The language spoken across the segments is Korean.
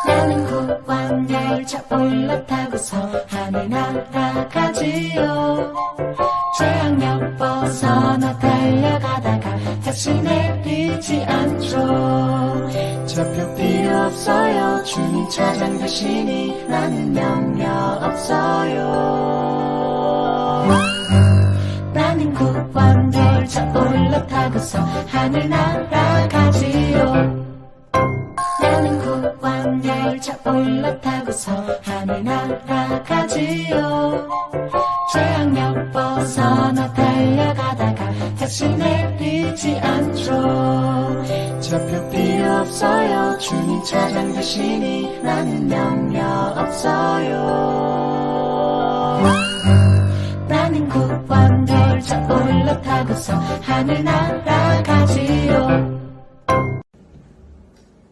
나는 구원열차 올라타고서 하늘 날아가지요. 최악령 벗어나 달려가다가 다시 내리지 않죠. 좌표 필요 없어요. 주님 차장 되시니 나는 염려 없어요. 나는 구원열차 올라타고서 하늘 날아가지요. 나는 구원열차 올라타고서 하늘 날아가지요. 최악령 벗어나 달려가다가 다시 내리지 않죠. 좌표 필요 없어요. 주님 차장 되시니 나는 염려 없어요. 나는 구원열차 올라타고서 하늘 날아가지요.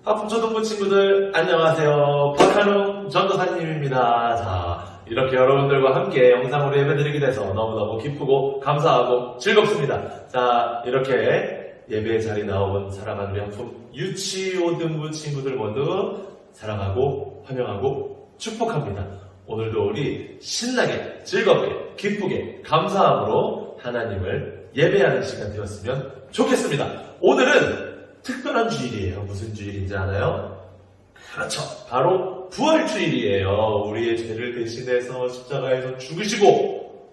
하품초등부 친구들 안녕하세요. 박한웅 전도사님입니다. 자, 이렇게 여러분들과 함께 영상으로 예배드리게 돼서 너무너무 기쁘고 감사하고 즐겁습니다. 자, 이렇게 예배의 자리에 나온 사랑하는 우리 하품 유치오등부 친구들 모두 사랑하고 환영하고 축복합니다. 오늘도 우리 신나게 즐겁게 기쁘게 감사함으로 하나님을 예배하는 시간 되었으면 좋겠습니다. 오늘은 특별한 주일이에요. 무슨 주일인지 아나요? 그렇죠. 바로 부활주일이에요. 우리의 죄를 대신해서 십자가에서 죽으시고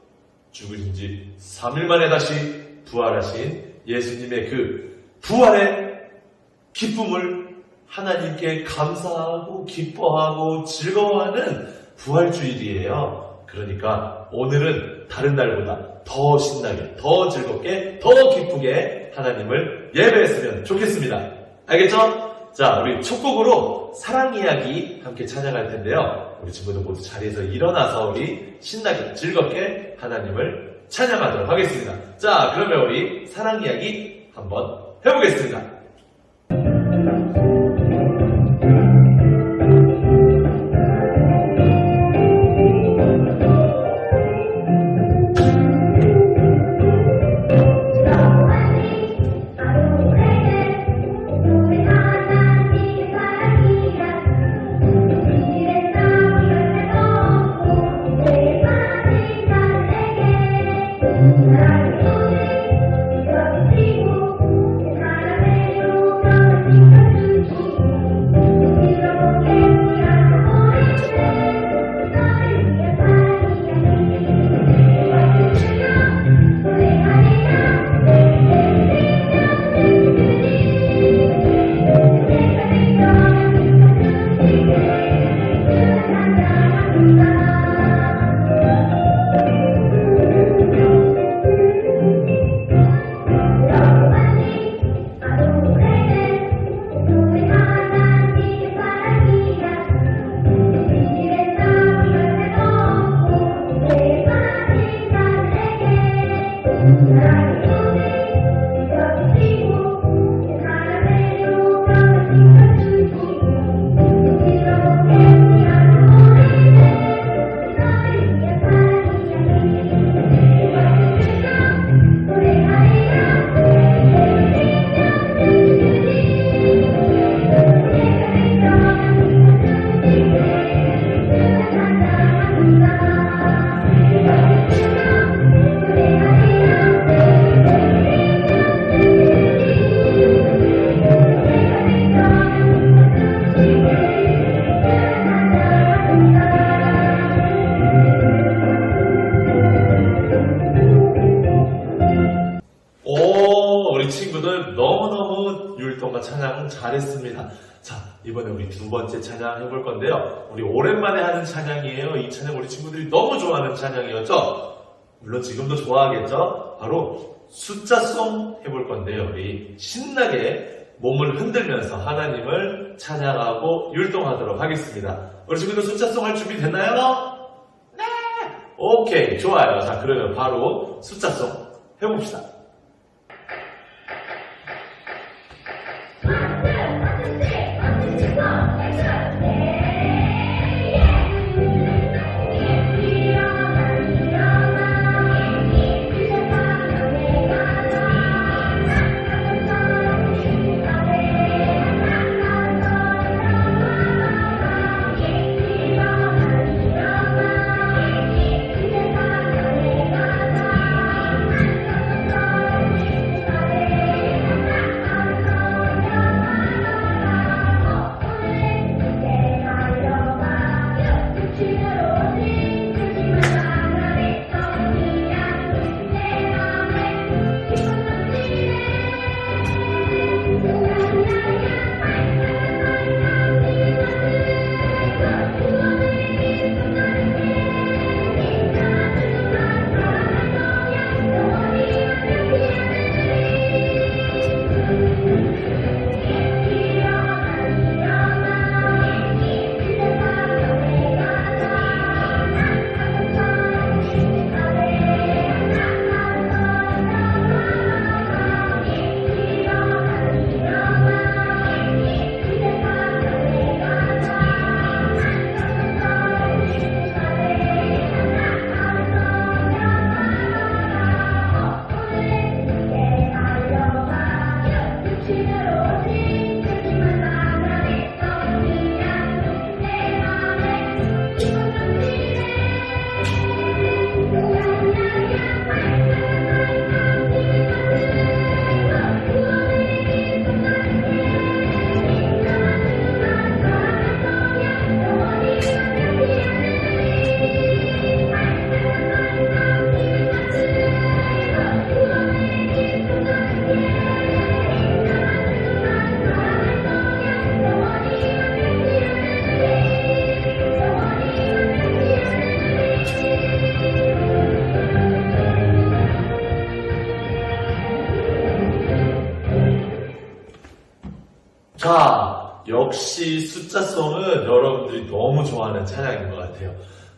죽으신 지 3일 만에 다시 부활하신 예수님의 그 부활의 기쁨을 하나님께 감사하고 기뻐하고 즐거워하는 부활주일이에요. 그러니까 오늘은 다른 날보다 더 신나게, 더 즐겁게, 더 기쁘게 하나님을 예배했으면 좋겠습니다. 알겠죠? 자, 우리 첫 곡으로 사랑 이야기 함께 찬양할 텐데요. 우리 친구들 모두 자리에서 일어나서 우리 신나게 즐겁게 하나님을 찬양하도록 하겠습니다. 자, 그러면 우리 사랑 이야기 한번 해보겠습니다. 너무너무 율동과 찬양 잘했습니다. 자, 이번에 우리 두 번째 찬양 해볼 건데요. 우리 오랜만에 하는 찬양이에요. 이 찬양 우리 친구들이 너무 좋아하는 찬양이었죠? 물론 지금도 좋아하겠죠? 바로 숫자송 해볼 건데요. 우리 신나게 몸을 흔들면서 하나님을 찬양하고 율동하도록 하겠습니다. 우리 친구들 숫자송 할 준비 됐나요? 네! 오케이, 좋아요. 자, 그러면 바로 숫자송 해봅시다. 자, 역시 숫자성은 여러분들이 너무 좋아하는 찬양인 것 같아요.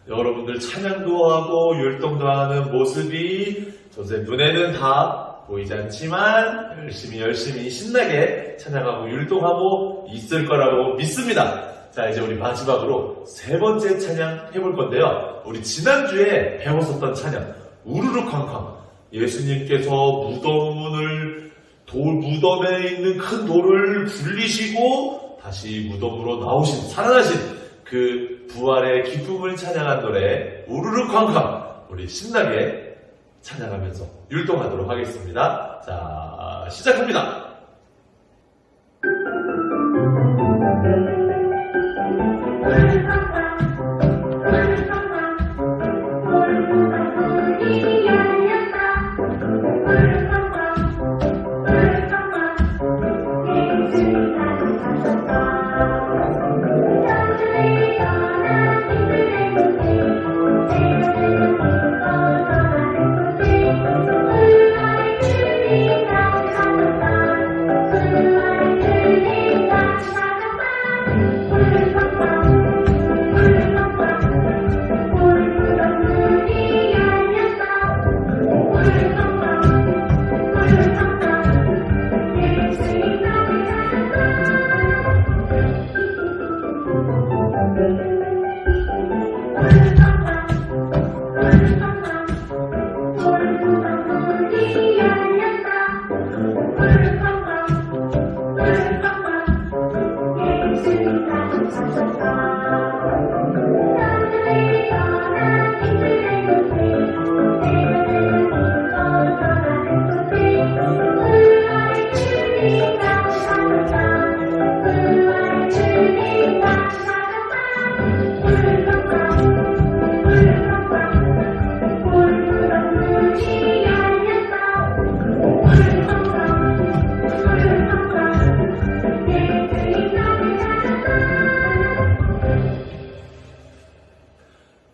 여러분들 찬양도 하고 율동도 하는 모습이 제 눈에는 다 보이지 않지만 열심히 신나게 찬양하고 율동하고 있을 거라고 믿습니다. 자, 이제 우리 마지막으로 세 번째 찬양 해볼 건데요. 우리 지난주에 배웠었던 찬양 우르르 쾅쾅. 예수님께서 무덤에 있는 큰 돌을 굴리시고 다시 무덤으로 나오신 살아나신 그 부활의 기쁨을 찬양한 노래 우르르 쾅쾅. 우리 신나게 찬양하면서 율동하도록 하겠습니다. 자, 시작합니다.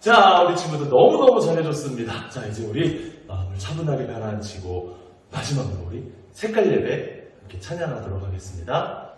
자, 우리 친구들 너무너무 잘해줬습니다. 자, 이제 우리 마음을 차분하게 가라앉히고 마지막으로 우리 색깔 예배 이렇게 찬양하도록 하겠습니다.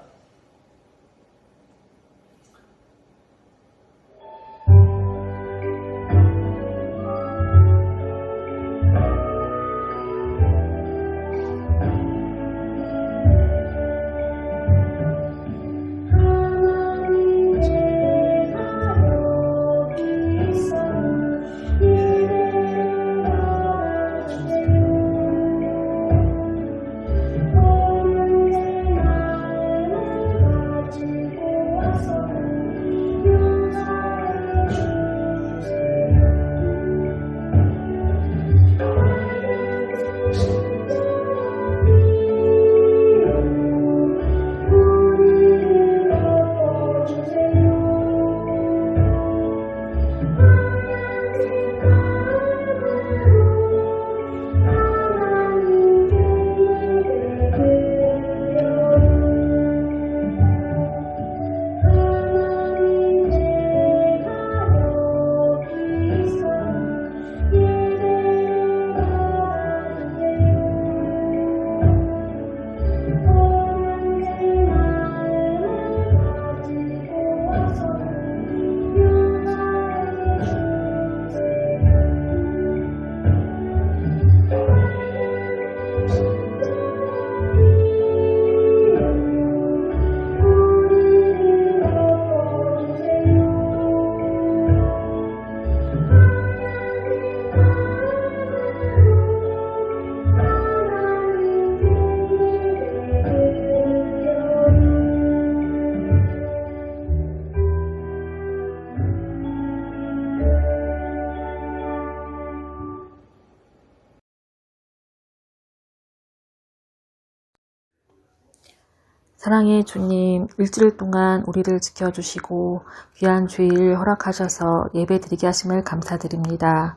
사랑의 주님, 일주일 동안 우리를 지켜주시고 귀한 주일 허락하셔서 예배드리게 하심을 감사드립니다.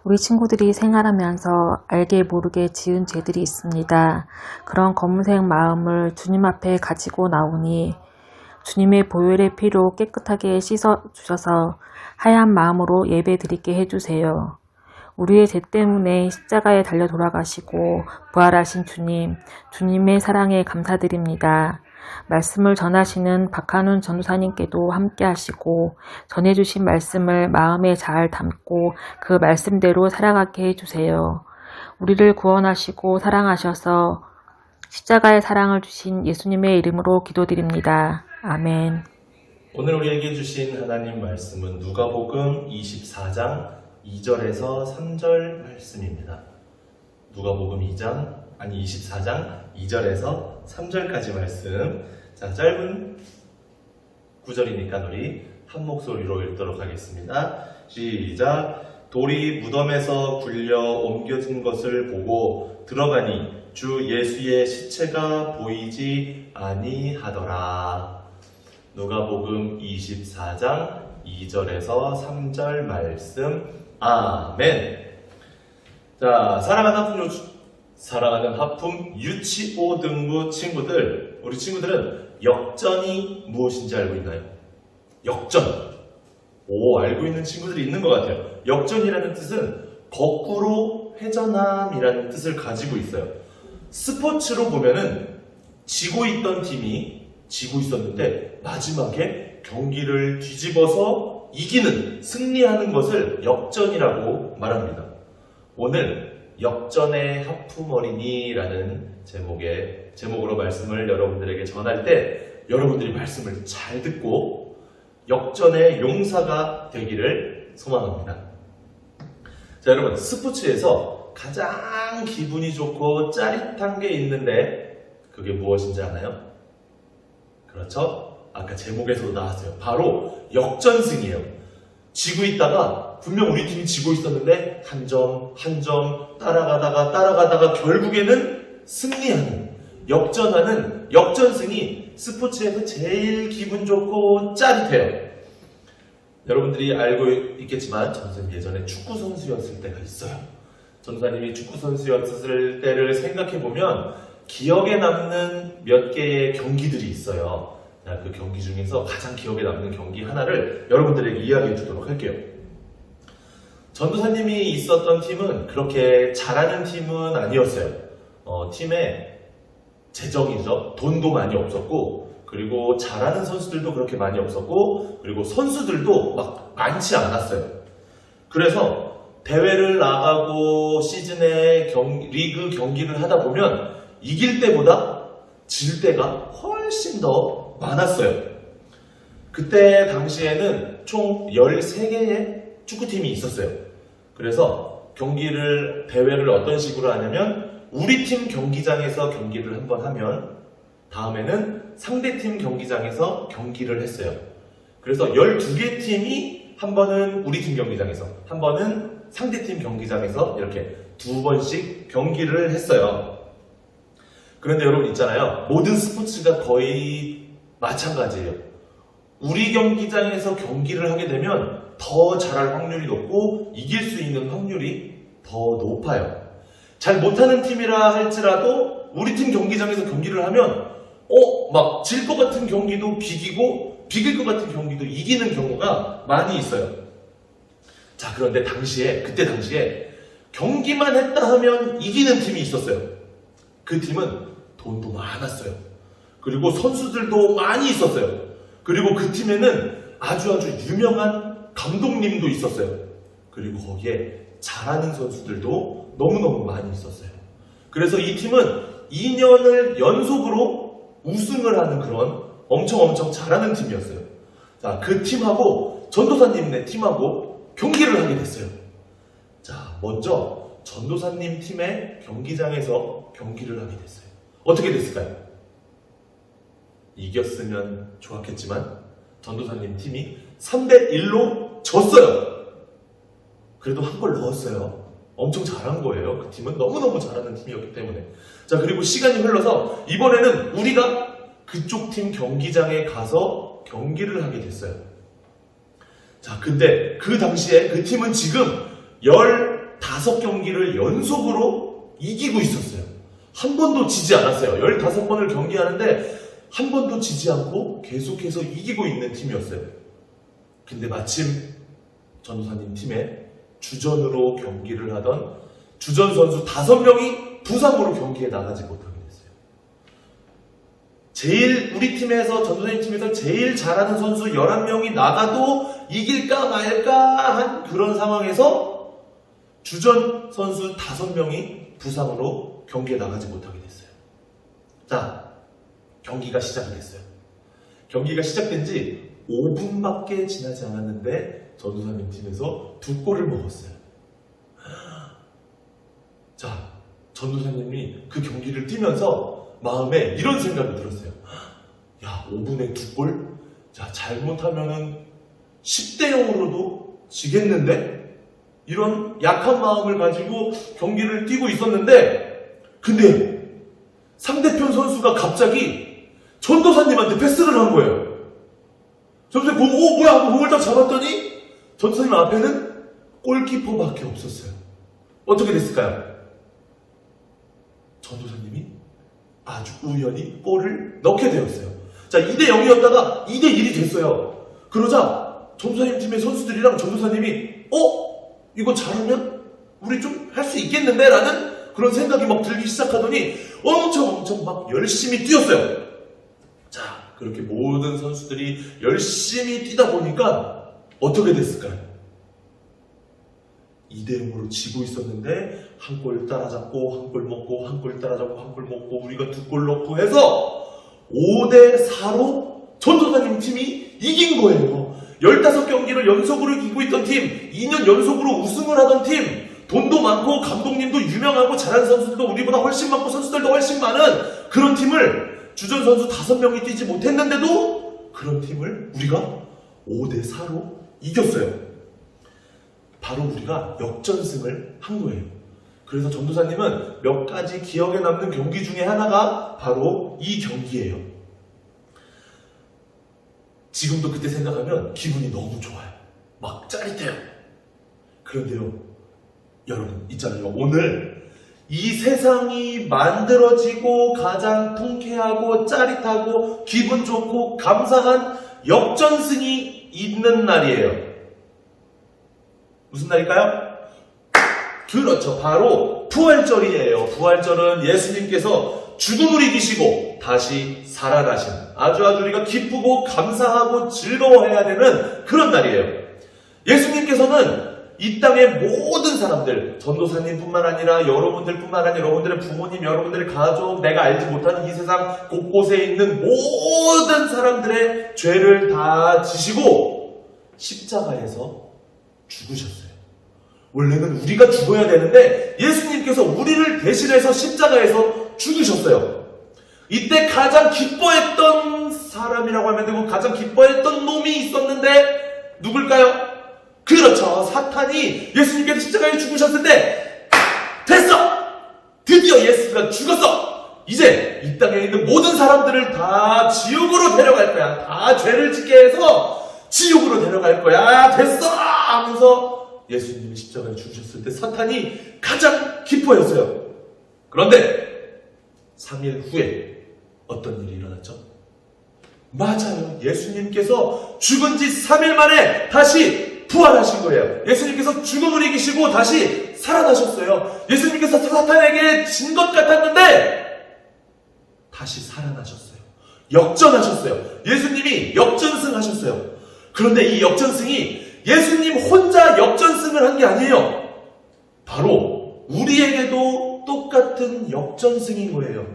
우리 친구들이 생활하면서 알게 모르게 지은 죄들이 있습니다. 그런 검은색 마음을 주님 앞에 가지고 나오니 주님의 보혈의 피로 깨끗하게 씻어주셔서 하얀 마음으로 예배드리게 해주세요. 우리의 죄 때문에 십자가에 달려 돌아가시고 부활하신 주님, 주님의 사랑에 감사드립니다. 말씀을 전하시는 박한훈 전도사님께도 함께 하시고 전해주신 말씀을 마음에 잘 담고 그 말씀대로 살아가게 해주세요. 우리를 구원하시고 사랑하셔서 십자가의 사랑을 주신 예수님의 이름으로 기도드립니다. 아멘. 오늘 우리에게 주신 하나님 말씀은 누가복음 24장 2절에서 3절 말씀입니다. 누가복음 24장 2절에서 3절까지 말씀. 자, 짧은 구절이니까 우리 한 목소리로 읽도록 하겠습니다. 시작. 돌이 무덤에서 굴려 옮겨진 것을 보고 들어가니 주 예수의 시체가 보이지 아니하더라. 누가복음 24장 2절에서 3절 말씀. 아멘. 자, 사랑하는 하품 유치오 등부 친구들, 우리 친구들은 역전이 무엇인지 알고 있나요? 역전. 알고 있는 친구들이 있는 것 같아요. 역전이라는 뜻은 거꾸로 회전함이라는 뜻을 가지고 있어요. 스포츠로 보면은 지고 있던 팀이 지고 있었는데 마지막에 경기를 뒤집어서 이기는, 승리하는 것을 역전이라고 말합니다. 오늘 역전의 하품어린이라는 제목으로 말씀을 여러분들에게 전할 때 여러분들이 말씀을 잘 듣고 역전의 용사가 되기를 소망합니다. 자, 여러분, 스포츠에서 가장 기분이 좋고 짜릿한 게 있는데 그게 무엇인지 아나요? 그렇죠? 아까 제목에서도 나왔어요. 바로 역전승이에요. 지고 있다가 분명 우리 팀이 지고 있었는데 한 점 따라가다가 결국에는 승리하는, 역전하는 역전승이 스포츠에서 제일 기분 좋고 짜릿해요. 여러분들이 알고 있겠지만 전선생님 예전에 축구선수였을 때가 있어요. 전도사님이 축구선수였을 때를 생각해보면 기억에 남는 몇 개의 경기들이 있어요. 그 경기 중에서 가장 기억에 남는 경기 하나를 여러분들에게 이야기해 주도록 할게요. 전도사님이 있었던 팀은 그렇게 잘하는 팀은 아니었어요. 팀에 재정이죠. 돈도 많이 없었고, 그리고 잘하는 선수들도 그렇게 많이 없었고, 그리고 선수들도 막 많지 않았어요. 그래서 대회를 나가고 시즌에 리그 경기를 하다 보면 이길 때보다 질 때가 훨씬 더 많았어요. 그때 당시에는 총 13개의 축구팀이 있었어요. 그래서 대회를 어떤 식으로 하냐면 우리 팀 경기장에서 경기를 한번 하면 다음에는 상대팀 경기장에서 경기를 했어요. 그래서 12개 팀이 한 번은 우리 팀 경기장에서, 한 번은 상대팀 경기장에서 이렇게 2번씩 경기를 했어요. 그런데 여러분 있잖아요. 모든 스포츠가 거의 마찬가지예요. 우리 경기장에서 경기를 하게 되면 더 잘할 확률이 높고 이길 수 있는 확률이 더 높아요. 잘 못하는 팀이라 할지라도 우리 팀 경기장에서 경기를 하면 막 질 것 같은 경기도 비기고 비길 것 같은 경기도 이기는 경우가 많이 있어요. 자, 그런데 그때 당시에 경기만 했다 하면 이기는 팀이 있었어요. 그 팀은 돈도 많았어요. 그리고 선수들도 많이 있었어요. 그리고 그 팀에는 아주 유명한 감독님도 있었어요. 그리고 거기에 잘하는 선수들도 너무너무 많이 있었어요. 그래서 이 팀은 2년을 연속으로 우승을 하는 그런 엄청 잘하는 팀이었어요. 자, 그 팀하고 전도사님네 팀하고 경기를 하게 됐어요. 자, 먼저 전도사님 팀의 경기장에서 경기를 하게 됐어요. 어떻게 됐을까요? 이겼으면 좋았겠지만 전도사님 팀이 3대1로 졌어요. 그래도 한 골 넣었어요. 엄청 잘한 거예요. 그 팀은 너무너무 잘하는 팀이었기 때문에. 자, 그리고 시간이 흘러서 이번에는 우리가 그쪽 팀 경기장에 가서 경기를 하게 됐어요. 자, 근데 그 당시에 그 팀은 지금 15경기를 연속으로 이기고 있었어요. 한 번도 지지 않았어요. 15번을 경기하는데 한 번도 지지 않고 계속해서 이기고 있는 팀이었어요. 근데 마침 전도사님 팀에 주전으로 경기를 하던 주전 선수 5명이 부상으로 경기에 나가지 못하게 됐어요. 우리 팀에서, 전도사님 팀에서 제일 잘하는 선수 11명이 나가도 이길까 말까 한 그런 상황에서 주전 선수 5명이 부상으로 경기에 나가지 못하게 됐어요. 자, 경기가 시작이 됐어요. 경기가 시작된 지 5분밖에 지나지 않았는데 전도사님 팀에서 2골을 먹었어요. 자, 전도사님이 그 경기를 뛰면서 마음에 이런 생각이 들었어요. 야, 5분에 2골? 자, 잘못하면은 10대 0으로도 지겠는데? 이런 약한 마음을 가지고 경기를 뛰고 있었는데, 근데 상대편 선수가 갑자기 전도사님한테 패스를 한 거예요. 전도사님 보고, 뭐야? 하고 공을 딱 잡았더니 전도사님 앞에는 골키퍼밖에 없었어요. 어떻게 됐을까요? 전도사님이 아주 우연히 골을 넣게 되었어요. 자, 2대 0이었다가 2대 1이 됐어요. 그러자 전도사님 팀의 선수들이랑 전도사님이 이거 잘하면 우리 좀 할 수 있겠는데? 라는 그런 생각이 막 들기 시작하더니 엄청 막 열심히 뛰었어요. 자, 그렇게 모든 선수들이 열심히 뛰다 보니까 어떻게 됐을까요? 2대 0으로 지고 있었는데 한 골 따라잡고 한 골 먹고 한 골 따라잡고 한 골 먹고 우리가 2골 넣고 해서 5대 4로 전도사님 팀이 이긴 거예요. 15경기를 연속으로 이기고 있던 팀, 2년 연속으로 우승을 하던 팀, 돈도 많고 감독님도 유명하고 잘하는 선수들도 우리보다 훨씬 많고 선수들도 훨씬 많은 그런 팀을 주전 선수 5명이 뛰지 못했는데도 그런 팀을 우리가 5대 4로 이겼어요. 바로 우리가 역전승을 한 거예요. 그래서 전도사님은 몇 가지 기억에 남는 경기 중에 하나가 바로 이 경기예요. 지금도 그때 생각하면 기분이 너무 좋아요. 막 짜릿해요. 그런데요, 여러분 있잖아요. 오늘 이 세상이 만들어지고 가장 통쾌하고 짜릿하고 기분 좋고 감사한 역전승이 있는 날이에요. 무슨 날일까요? 그렇죠. 바로 부활절이에요. 부활절은 예수님께서 죽음을 이기시고 다시 살아나신 아주 우리가 기쁘고 감사하고 즐거워해야 되는 그런 날이에요. 예수님께서는 이 땅의 모든 사람들, 전도사님뿐만 아니라 여러분들뿐만 아니라 여러분들의 부모님, 여러분들의 가족, 내가 알지 못하는 이 세상 곳곳에 있는 모든 사람들의 죄를 다 지시고 십자가에서 죽으셨어요. 원래는 우리가 죽어야 되는데 예수님께서 우리를 대신해서 십자가에서 죽으셨어요. 이때 가장 기뻐했던 사람이라고 하면 되고 가장 기뻐했던 놈이 있었는데 누굴까요? 그렇죠. 사탄이 예수님께서 십자가에 죽으셨을 때 됐어! 드디어 예수가 죽었어! 이제 이 땅에 있는 모든 사람들을 다 지옥으로 데려갈 거야. 다 죄를 짓게 해서 지옥으로 데려갈 거야. 됐어! 하면서 예수님이 십자가에 죽으셨을 때 사탄이 가장 기뻐했어요. 그런데 3일 후에 어떤 일이 일어났죠? 맞아요. 예수님께서 죽은 지 3일 만에 다시 부활하신 거예요. 예수님께서 죽음을 이기시고 다시 살아나셨어요. 예수님께서 사탄에게 진 것 같았는데 다시 살아나셨어요. 역전하셨어요. 예수님이 역전승하셨어요. 그런데 이 역전승이 예수님 혼자 역전승을 한 게 아니에요. 바로 우리에게도 똑같은 역전승인 거예요.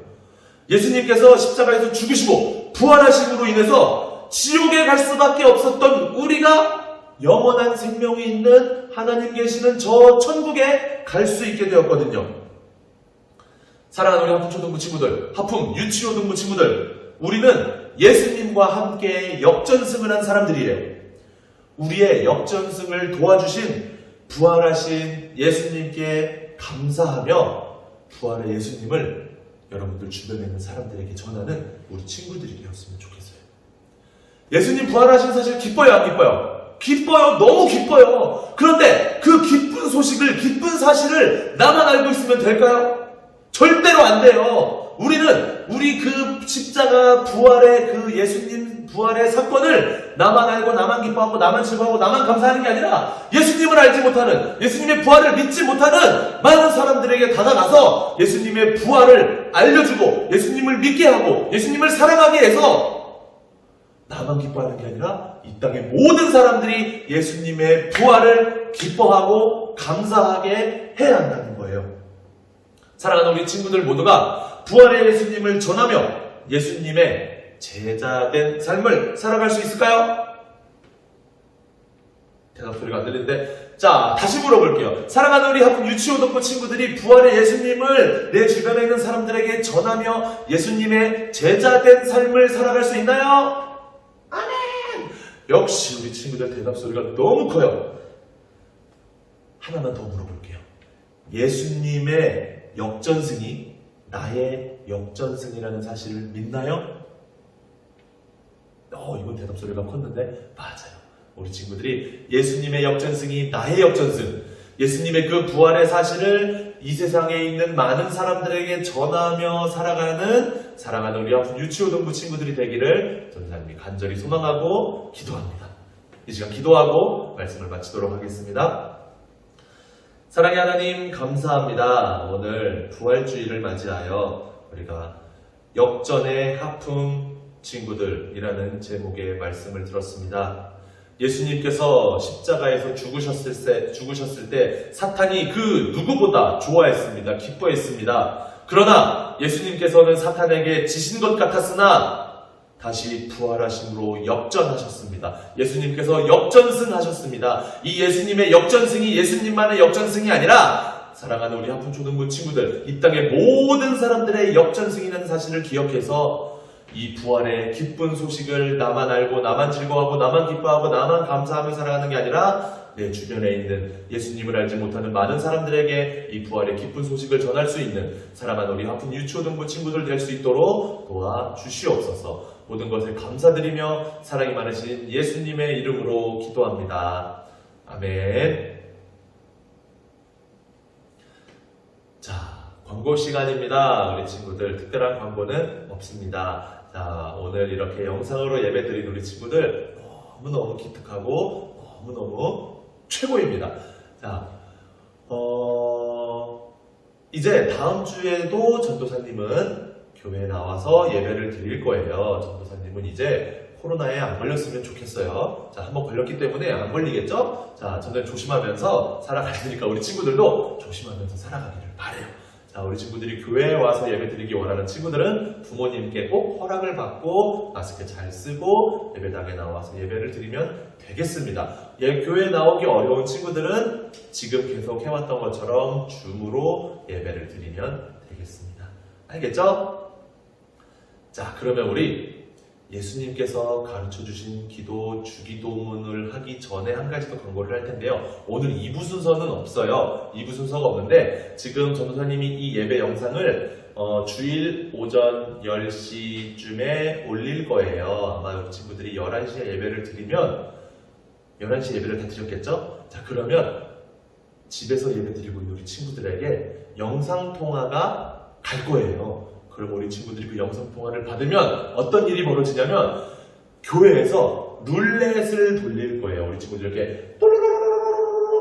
예수님께서 십자가에서 죽으시고 부활하심으로 인해서 지옥에 갈 수밖에 없었던 우리가 영원한 생명이 있는 하나님 계시는 저 천국에 갈 수 있게 되었거든요. 사랑하는 우리 하품 초등부 친구들, 하품 유치초등부 친구들, 우리는 예수님과 함께 역전승을 한 사람들이에요. 우리의 역전승을 도와주신 부활하신 예수님께 감사하며 부활의 예수님을 여러분들 주변에 있는 사람들에게 전하는 우리 친구들이 되었으면 좋겠어요. 예수님 부활하신 사실 기뻐요, 안 기뻐요? 기뻐요. 너무 기뻐요. 그런데 그 기쁜 소식을, 기쁜 사실을 나만 알고 있으면 될까요? 절대로 안 돼요. 우리는 이제는 우리 그 십자가 부활의 그 예수님 부활의 사건을 나만 알고 나만 기뻐하고 나만 즐거워하고 나만 감사하는 게 아니라 예수님을 알지 못하는, 예수님의 부활을 믿지 못하는 많은 사람들에게 다가가서 예수님의 부활을 알려주고 예수님을 믿게 하고 예수님을 사랑하게 해서 나만 기뻐하는 게 아니라 이 땅의 모든 사람들이 예수님의 부활을 기뻐하고 감사하게 해야 한다는 거예요. 사랑하는 우리 친구들 모두가 부활의 예수님을 전하며 예수님의 제자된 삶을 살아갈 수 있을까요? 대답 소리가 안 들리는데, 자, 다시 물어볼게요. 사랑하는 우리 학교 유치호동부 친구들이 부활의 예수님을 내 주변에 있는 사람들에게 전하며 예수님의 제자된 삶을 살아갈 수 있나요? 아멘! 역시 우리 친구들 대답 소리가 너무 커요. 하나만 더 물어볼게요. 예수님의 역전승이 나의 역전승이라는 사실을 믿나요? 이건 대답 소리가 컸는데 맞아요. 우리 친구들이 예수님의 역전승이 나의 역전승, 예수님의 그 부활의 사실을 이 세상에 있는 많은 사람들에게 전하며 살아가는 사랑하는 우리 아픈 유치호동부 친구들이 되기를 전사님이 간절히 소망하고 기도합니다. 이 시간 기도하고 말씀을 마치도록 하겠습니다. 사랑의 하나님 감사합니다. 오늘 부활주의를 맞이하여 우리가 역전의 하품 친구들이라는 제목의 말씀을 들었습니다. 예수님께서 십자가에서 죽으셨을 때 사탄이 그 누구보다 좋아했습니다. 기뻐했습니다. 그러나 예수님께서는 사탄에게 지신 것 같았으나 다시 부활하심으로 역전하셨습니다. 예수님께서 역전승하셨습니다. 이 예수님의 역전승이 예수님만의 역전승이 아니라 사랑하는 우리 하품초등부 친구들, 이 땅의 모든 사람들의 역전승이라는 사실을 기억해서 이 부활의 기쁜 소식을 나만 알고 나만 즐거워하고 나만 기뻐하고 나만 감사하며 살아가는 게 아니라 내 주변에 있는 예수님을 알지 못하는 많은 사람들에게 이 부활의 기쁜 소식을 전할 수 있는 사랑하는 우리 하품 유치호등부 친구들 될 수 있도록 도와주시옵소서. 모든 것에 감사드리며 사랑이 많으신 예수님의 이름으로 기도합니다. 아멘. 자, 광고 시간입니다. 우리 친구들 특별한 광고는 없습니다. 자, 오늘 이렇게 영상으로 예배드린 우리 친구들 너무너무 기특하고 너무너무 최고입니다. 자, 이제 다음 주에도 전도사님은 교회에 나와서 예배를 드릴 거예요. 전도사님은 이제 코로나에 안 걸렸으면 좋겠어요. 자, 한번 걸렸기 때문에 안 걸리겠죠? 자, 저는 조심하면서 살아갈 테니까 우리 친구들도 조심하면서 살아가기를 바래요. 자, 우리 친구들이 교회에 와서 예배 드리기 원하는 친구들은 부모님께 꼭 허락을 받고 마스크 잘 쓰고 예배당에 나와서 예배를 드리면 되겠습니다. 교회에 나오기 어려운 친구들은 지금 계속 해왔던 것처럼 줌으로 예배를 드리면 되겠습니다. 알겠죠? 자, 그러면 우리 예수님께서 가르쳐주신 기도, 주기도문을 하기 전에 한 가지 더 광고를 할 텐데요. 오늘 2부 순서는 없어요. 2부 순서가 없는데 지금 전도사님이 이 예배 영상을 주일 오전 10시쯤에 올릴 거예요. 아마 우리 친구들이 11시에 예배를 드리면 11시 예배를 다 드렸겠죠? 자, 그러면 집에서 예배 드리고 있는 우리 친구들에게 영상통화가 갈 거예요. 그리고 우리 친구들이 그 영상통화를 받으면 어떤 일이 벌어지냐면 교회에서 룰렛을 돌릴 거예요. 우리 친구들 이렇게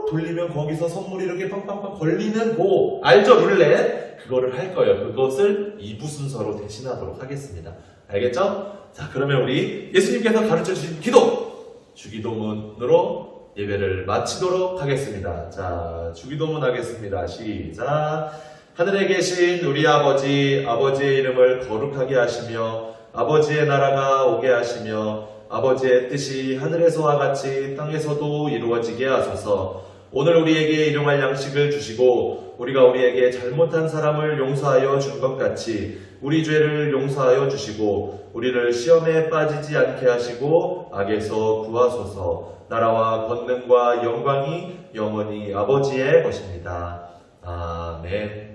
돌리면 거기서 선물이 이렇게 빵빵빵 걸리는 거 알죠? 룰렛? 그거를 할 거예요. 그것을 2부 순서로 대신하도록 하겠습니다. 알겠죠? 자, 그러면 우리 예수님께서 가르쳐주신 기도, 주기도문으로 예배를 마치도록 하겠습니다. 자, 주기도문 하겠습니다. 시작. 하늘에 계신 우리 아버지, 아버지의 이름을 거룩하게 하시며 아버지의 나라가 오게 하시며 아버지의 뜻이 하늘에서와 같이 땅에서도 이루어지게 하소서. 오늘 우리에게 일용할 양식을 주시고 우리가 우리에게 잘못한 사람을 용서하여 준 것 같이 우리 죄를 용서하여 주시고 우리를 시험에 빠지지 않게 하시고 악에서 구하소서. 나라와 권능과 영광이 영원히 아버지의 것입니다. 아멘.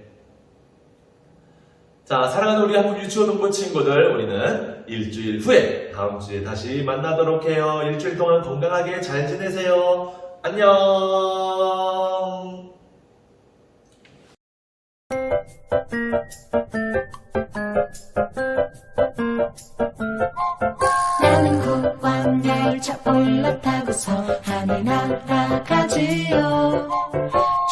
자, 사랑하는 우리 한국 유치원동부 친구들, 우리는 일주일 후에 다음 주에 다시 만나도록 해요. 일주일 동안 건강하게 잘 지내세요. 안녕. 나는 구원 열차 올라타고서 하늘 날아가지요.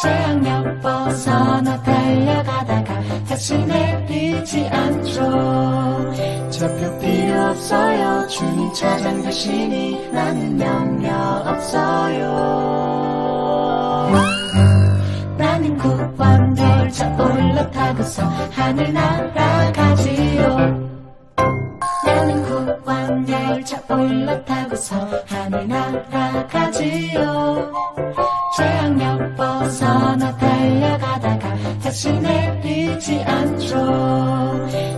재앙력 벗어나 달려가다가 다시 내리지 않죠. 좌표 필요 없어요. 주님 차장 되시니 나는 염려 없어요. 나는 구원 열차 올라타고서 하늘 날아가지요. 나는 구원 열차 올라타고서 하늘 날아가지요. 재앙력 벗어나 달려가다가 다시 내리지 않죠.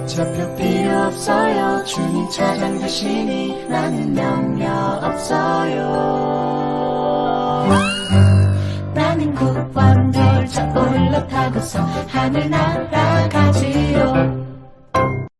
좌표 필요 없어요. 주님 차장 되시니 나는 염려 없어요. 나는 구원 열차 올라타고서 하늘 날아가지요.